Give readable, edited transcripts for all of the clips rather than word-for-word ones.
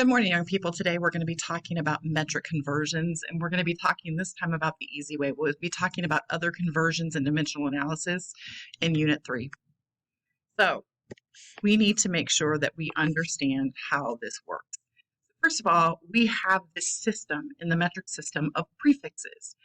Good morning, young people. Today we're going to be talking about metric conversions, and we're going to be talking this time about the easy way. We'll be talking about other conversions and dimensional analysis in Unit 3. So we need to make sure that we understand how this works. First of all, we have this system in the metric system of prefixes,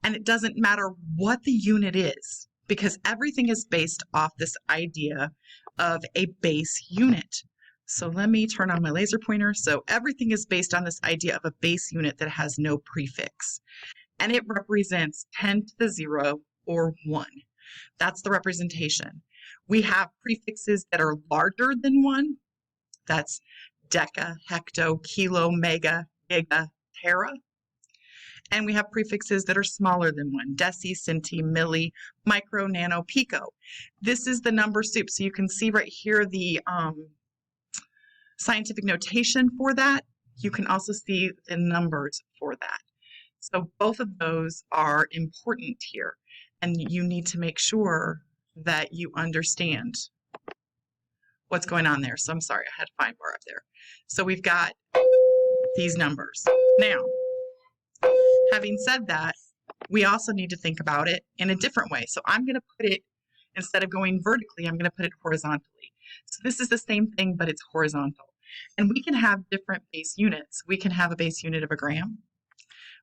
and it doesn't matter what the unit is because everything is based off this idea of a base unit. So let me turn on my laser pointer. So everything is based on this idea of a base unit that has no prefix. And it represents 10 to the 0 or 1. That's the representation. We have prefixes that are larger than 1. That's deca, hecto, kilo, mega, giga, tera. And we have prefixes that are smaller than 1. Deci, centi, milli, micro, nano, pico. This is the number soup. So you can see right here the scientific notation for that. You can also see the numbers for that. So both of those are important here, and you need to make sure that you understand what's going on there. So I'm sorry, I had a fine bar up there. So we've got these numbers. Now, having said that, we also need to think about it in a different way. So I'm going to put it, instead of going vertically, I'm going to put it horizontally. So this is the same thing, but it's horizontal. And we can have different base units. We can have a base unit of a gram.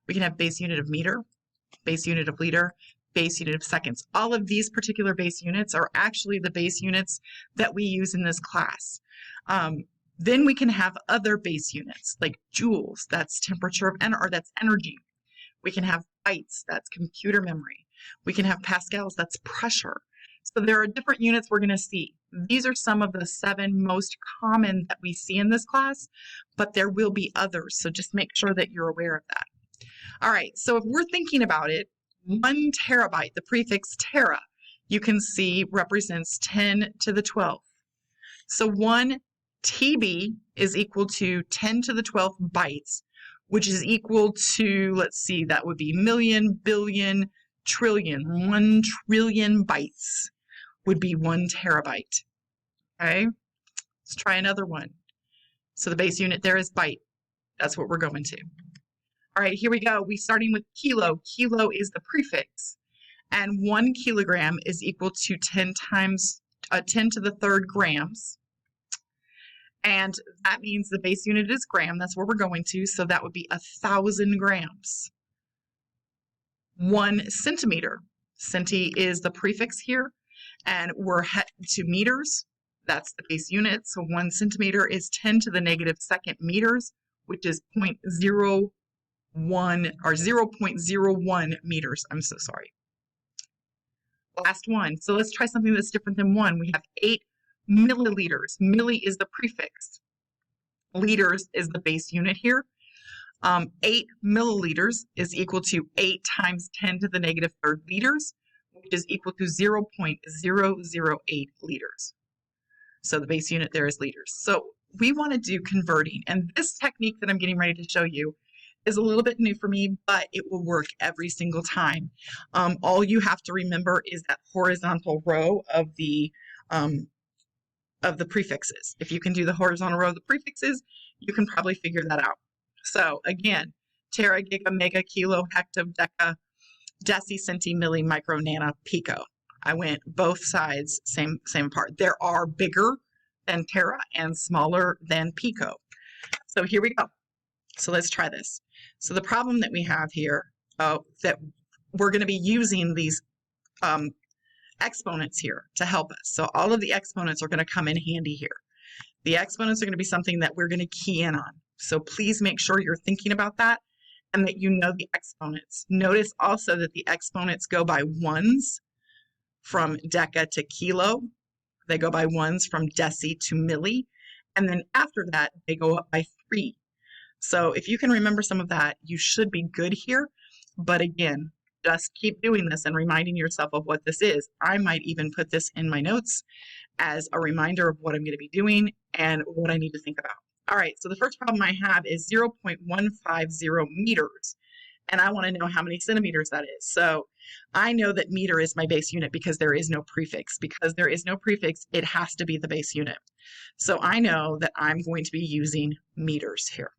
We can have base unit of meter, base unit of liter, base unit of seconds. All of these particular base units are actually the base units that we use in this class. Then we can have other base units like joules, that's temperature of or that's energy. We can have bytes, that's computer memory. We can have pascals, that's pressure. So there are different units we're going to see. These are some of the 7 most common that we see in this class, but there will be others. So just make sure that you're aware of that. All right, so if we're thinking about it, 1 terabyte, the prefix tera, you can see represents 10 to the 12th. So 1 TB is equal to 10 to the 12th bytes, which is equal to, let's see, that would be million, billion, trillion. 1 trillion bytes would be 1 terabyte. Okay, let's try another one. So the base unit there is byte. That's what we're going to. All right, here we go. We're starting with kilo. Kilo is the prefix, and 1 kilogram is equal to 10 to the 3rd grams. And that means the base unit is gram. That's where we're going to. So that would be 1,000 grams. 1 centimeter. Centi is the prefix here, and we're headed to meters. That's the base unit. So 1 centimeter is 10 to the negative 2nd meters, which is 0.01 or 0.01 meters. I'm so sorry. Last one. So let's try something that's different than 1. We have 8 milliliters. Milli is the prefix. Liters is the base unit here. 8 milliliters is equal to 8 times 10 to the negative 3rd liters, which is equal to 0.008 liters. So the base unit there is liters. So we want to do converting, and this technique that I'm getting ready to show you is a little bit new for me, but it will work every single time. All you have to remember is that horizontal row of the prefixes. If you can do the horizontal row of the prefixes, you can probably figure that out. So again, tera, giga, mega, kilo, hecto, deca, deci, centi, milli, micro, nano, pico. I went both sides, same part. There are bigger than tera and smaller than pico. So here we go. So let's try this. So the problem that we have here, that we're going to be using these exponents here to help us. So all of the exponents are going to come in handy here. The exponents are going to be something that we're going to key in on. So please make sure you're thinking about that and that you know the exponents. Notice also that the exponents go by ones from deca to kilo. They go by ones from deci to milli. And then after that, they go up by 3. So if you can remember some of that, you should be good here. But again, just keep doing this and reminding yourself of what this is. I might even put this in my notes as a reminder of what I'm going to be doing and what I need to think about. All right, so the first problem I have is 0.150 meters, and I want to know how many centimeters that is. So I know that meter is my base unit because there is no prefix. Because there is no prefix, it has to be the base unit. So I know that I'm going to be using meters here.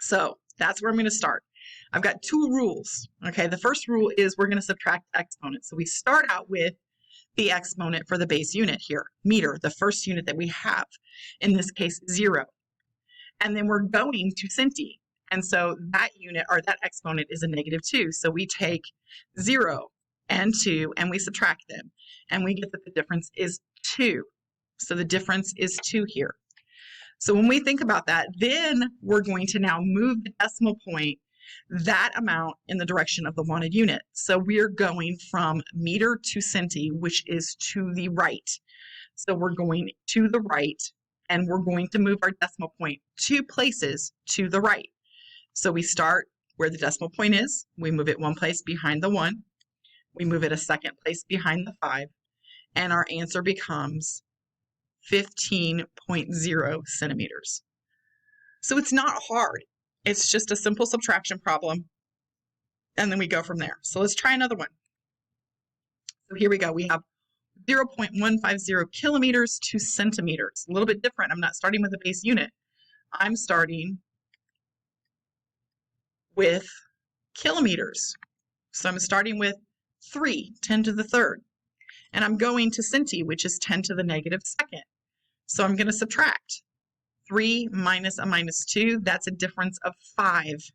So that's where I'm going to start. I've got two rules. Okay, the first rule is we're going to subtract exponents. So we start out with the exponent for the base unit here, meter, the first unit that we have, in this case 0. And then we're going to centi. And so that unit, or that exponent, is a -2. So we take 0 and 2 and we subtract them. And we get that the difference is 2. So the difference is 2 here. So when we think about that, then we're going to now move the decimal point that amount in the direction of the wanted unit. So we're going from meter to centi, which is to the right. So we're going to the right, and we're going to move our decimal point 2 places to the right. So we start where the decimal point is. We move it 1 place behind the 1. We move it a 2nd place behind the 5. And our answer becomes 15.0 centimeters. So it's not hard. It's just a simple subtraction problem. And then we go from there. So let's try another one. So here we go. We have 0.150 kilometers to centimeters. A little bit different. I'm not starting with a base unit. I'm starting with kilometers. So I'm starting with 3, 10 to the 3rd. And I'm going to centi, which is 10 to the -2nd. So I'm going to subtract. 3 minus a -2, that's a difference of 5.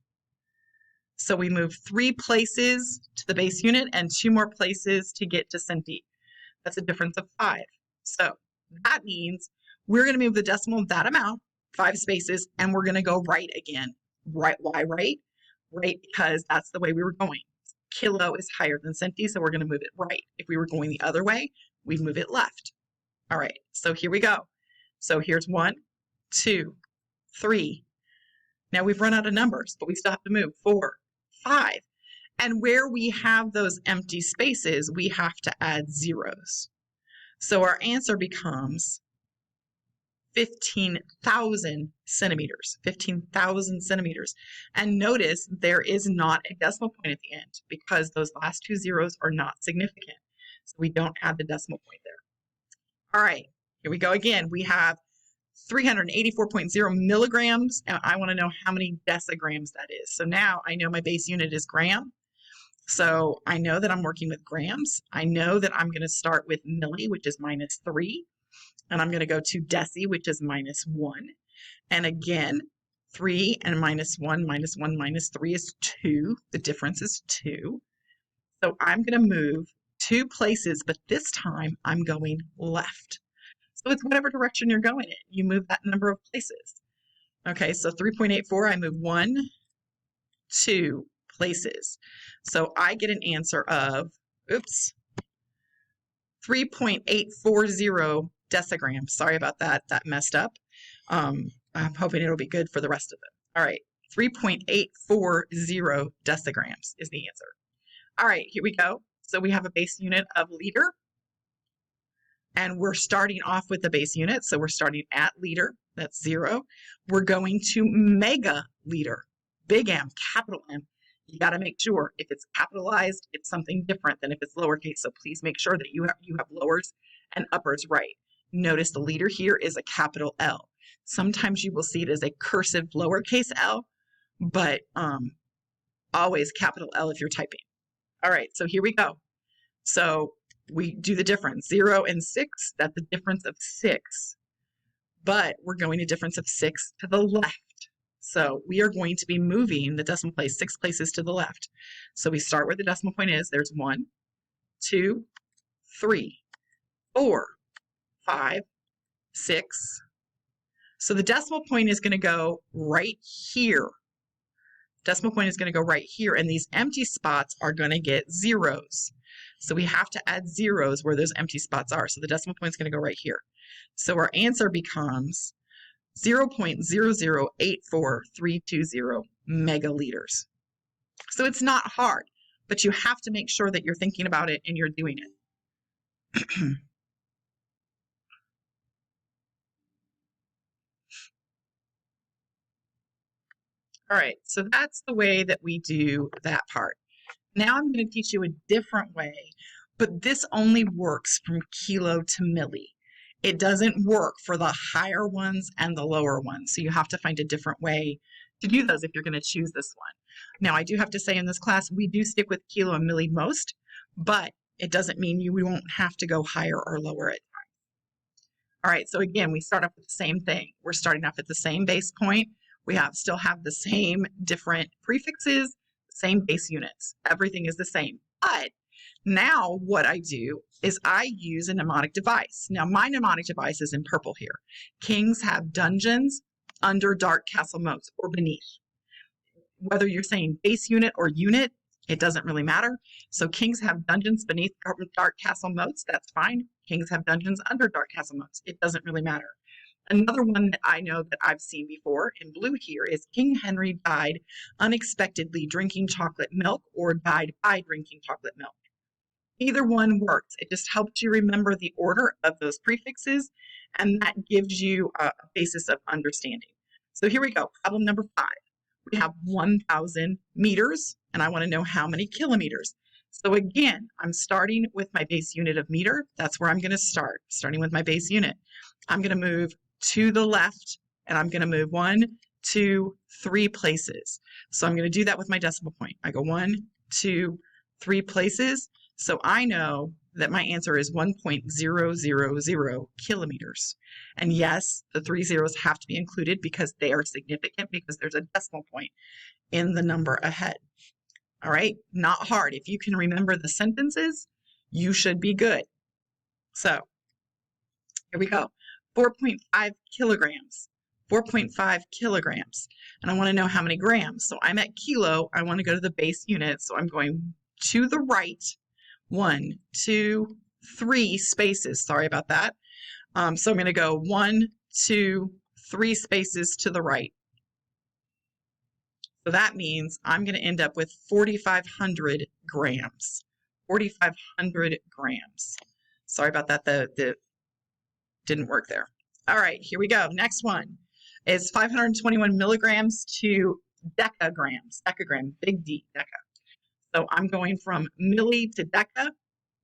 So we move 3 places to the base unit and 2 more places to get to centi. That's a difference of 5. So that means we're going to move the decimal that amount, 5 spaces, and we're going to go right again. Right? Why right? Right, because that's the way we were going. Kilo is higher than centi, so we're going to move it right. If we were going the other way, we'd move it left. All right, so here we go. So here's 1, 2, 3. Now we've run out of numbers, but we still have to move 4, 5. And where we have those empty spaces, we have to add zeros. So our answer becomes 15,000 centimeters, 15,000 centimeters. And notice there is not a decimal point at the end because those last 2 zeros are not significant. So we don't have the decimal point there. All right, here we go again. We have 384.0 milligrams, and I want to know how many decigrams that is. So now I know my base unit is gram. So I know that I'm working with grams. I know that I'm going to start with milli, which is -3. And I'm going to go to deci, which is -1. And again, 3 and -1 minus 1 minus 3 is 2. The difference is 2. So I'm going to move 2 places, but this time I'm going left. So it's whatever direction you're going in. You move that number of places. Okay, so 3.84, I move 1, 2 places. So I get an answer of, 3.840 decigrams. Sorry about that. That messed up. I'm hoping it'll be good for the rest of it. All right, 3.840 decigrams is the answer. All right, here we go. So we have a base unit of liter. And we're starting off with the base unit. So we're starting at liter. That's 0. We're going to megaliter. Big M, capital M. You got to make sure if it's capitalized, it's something different than if it's lowercase. So please make sure that you have lowers and uppers right. Notice the liter here is a capital L. Sometimes you will see it as a cursive lowercase l, but always capital L if you're typing. All right, so here we go. So we do the difference. 0 and 6, that's a difference of 6. But we're going a difference of 6 to the left. So we are going to be moving the decimal place 6 places to the left. So we start where the decimal point is. There's 1, 2, 3, 4, 5, 6. So the decimal point is going to go right here. Decimal point is going to go right here, and these empty spots are going to get zeros. So we have to add zeros where those empty spots are. So the decimal point is going to go right here. So our answer becomes 0.0084320 megaliters. So it's not hard, but you have to make sure that you're thinking about it and you're doing it. All right, so that's the way that we do that part. Now I'm going to teach you a different way, but this only works from kilo to milli. It doesn't work for the higher ones and the lower ones. So you have to find a different way to do those if you're going to choose this one. Now, I do have to say in this class, we do stick with kilo and milli most, but it doesn't mean we won't have to go higher or lower at times. All right, so again, we start off with the same thing. We're starting off at the same base point. We still have the same different prefixes, same base units. Everything is the same. But now what I do is I use a mnemonic device. Now my mnemonic device is in purple here. Kings have dungeons under dark castle moats or beneath. Whether you're saying base unit or unit, it doesn't really matter. So kings have dungeons beneath dark castle moats. That's fine. Kings have dungeons under dark castle moats. It doesn't really matter. Another one that I know that I've seen before in blue here is King Henry died unexpectedly drinking chocolate milk or died by drinking chocolate milk. Either one works. It just helps you remember the order of those prefixes, and that gives you a basis of understanding. So here we go. Problem number 5. We have 1,000 meters, and I want to know how many kilometers. So again, I'm starting with my base unit of meter. That's where I'm going to start, starting with my base unit. I'm going to move to the left, and I'm going to move 1, 2, 3 places. So I'm going to do that with my decimal point. I go 1, 2, 3 places. So I know that my answer is 1.000 kilometers. And yes, the 3 zeros have to be included because they are significant because there's a decimal point in the number ahead. All right, not hard. If you can remember the sentences, you should be good. So here we go. 4.5 kilograms. 4.5 kilograms. And I want to know how many grams. So I'm at kilo. I want to go to the base unit. So I'm going to the right. 1, 2, 3 spaces. Sorry about that. So I'm going to go 1, 2, 3 spaces to the right. So that means I'm going to end up with 4,500 grams. 4,500 grams. Sorry about that. The didn't work there. All right, here we go. Next one is 521 milligrams to decagrams. Decagram, big D, deca. So I'm going from milli to deca.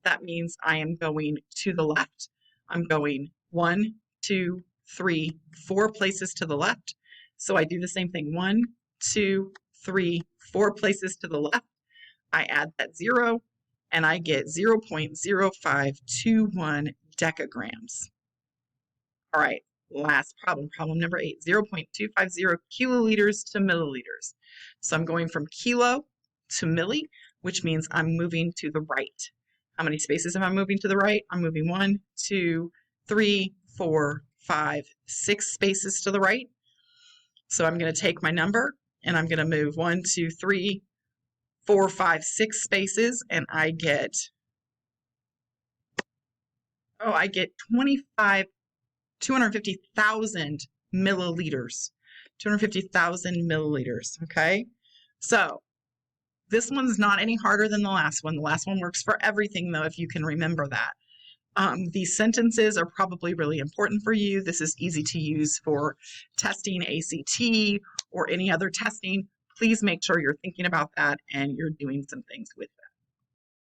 That means I am going to the left. I'm going 1, 2, 3, 4 places to the left. So I do the same thing. 1, 2, 3, 4 places to the left. I add that 0 and I get 0.0521 decagrams. All right, last problem, problem number 8, 0.250 kiloliters to milliliters. So I'm going from kilo to milli, which means I'm moving to the right. How many spaces am I moving to the right? I'm moving 1, 2, 3, 4, 5, 6 spaces to the right. So I'm going to take my number and I'm going to move 1, 2, 3, 4, 5, 6 spaces, and I get 250,000 milliliters. 250,000 milliliters, okay? So this one's not any harder than the last one. The last one works for everything, though, if you can remember that. These sentences are probably really important for you. This is easy to use for testing ACT or any other testing. Please make sure you're thinking about that and you're doing some things with it.